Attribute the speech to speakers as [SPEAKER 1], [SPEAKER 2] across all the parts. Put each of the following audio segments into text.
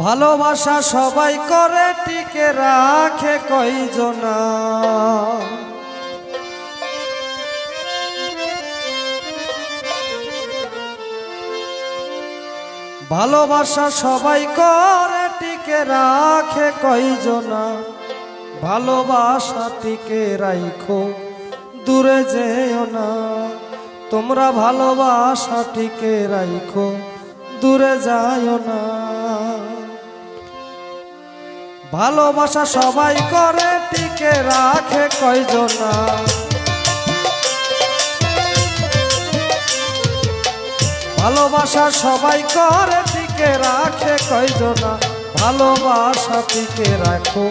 [SPEAKER 1] ভালোবাসা সবাই করে টিকে রাখে কয়জনা। ভালোবাসা সবাই করে টিকে রাখে কয়জনা। ভালোবাসা টিকে রাখো দূরে যেও না। তোমরা ভালোবাসা টিকে রাখো দূরে যাও না। ভালোবাসা সবাই করে টিকে রাখে কয়জনা। ভালোবাসা সবাই করে টিকে রাখে কয়জনা। ভালোবাসা টিকে রাখো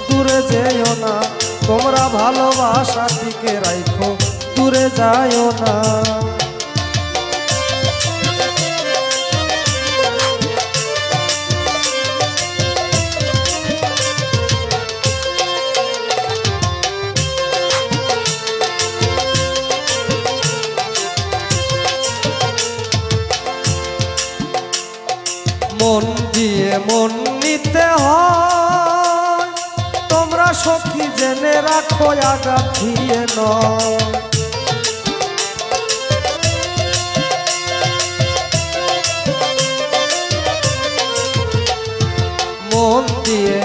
[SPEAKER 1] দূরে যেও না। তোমরা ভালোবাসা টিকে রাখো দূরে যাও না। মন দিয়ে মন নিতে হয়। তোমরা সখী জেনে রাখো আঘাত দিয়ে নয়। মন দিয়ে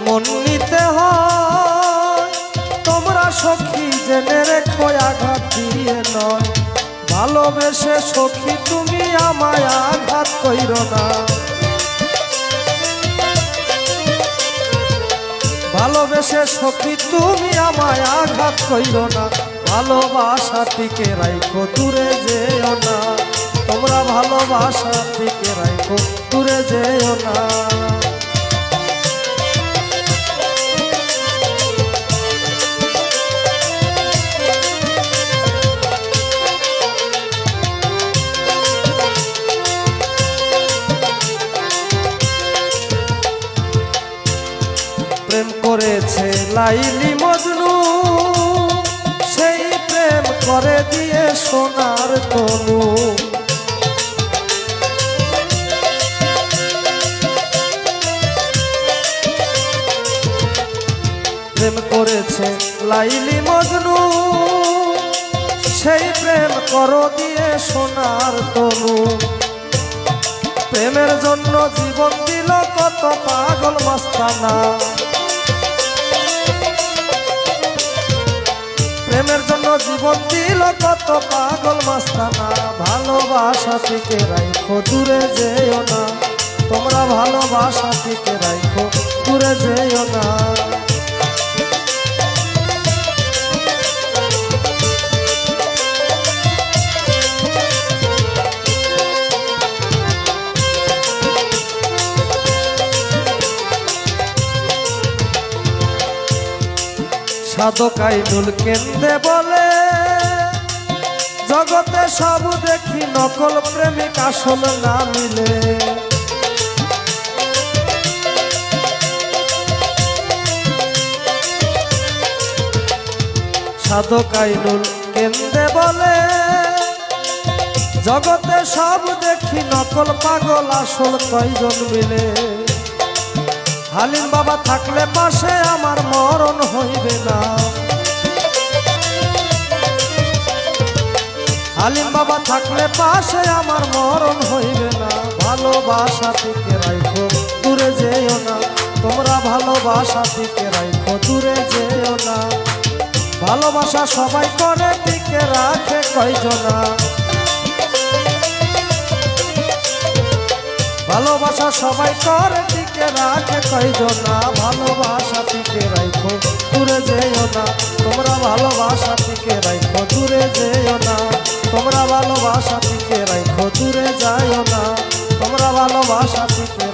[SPEAKER 1] মন নিতে হয়। তোমরা সখী জেনে রেখো আঘাত দিয়ে নয়। ভালোবেসে সখী তুমি আমায় আঘাত কইরো না। ভালোবেসে সখী তুমি আমায় আঘাত কইরো না। ভালোবাসা টিকে রাখো দূরে যেও না। তোমরা ভালোবাসা টিকে রাখো দূরে যেও না। প্রেম করেছে লাইলি মজনু, সেই প্রেম করে দিয়ে সোনার তনু। প্রেম করেছে লাইলি মজনু, সেই প্রেম করো দিয়ে সোনার তনু। প্রেমের জন্য জীবন দিল কত পাগল মাস্তানা। প্রেমের জন্য জীবন দিল কত পাগল মাস্তানা। ভালোবাসা টিকে রাখো দূরে যেও না। তোমরা ভালোবাসা টিকে রাখো দূরে যেও না। সাধক আইনুল কেন্দে বলে, জগতে সব দেখি নকল প্রেমিক আসল না মিলে। সাধক আইনুল কেন্দে বলে, জগতে সব দেখি নকল পাগল আসল কয়জন মিলে। হালিম বাবা থাকলে পাশে আমার মরণ হইবে না। হালিম বাবা থাকলে পাশে আমার মরণ হইবে না। ভালোবাসা টিকে রাখো দূরে যেও না। তোমরা ভালোবাসা টিকে রাখো দূরে যেও না। ভালোবাসা সবাই করে টিকে রাখে কয়জনা। ভালোবাসা সবাই করে টিকে রাখে কয়জনা। ভালোবাসা টিকে রাখো দূরে যেও না। তোমরা ভালোবাসা টিকে রাখো দূরে যেও না। তোমরা ভালোবাসা টিকে রাখো দূরে যাও না। তোমরা ভালোবাসা টিকে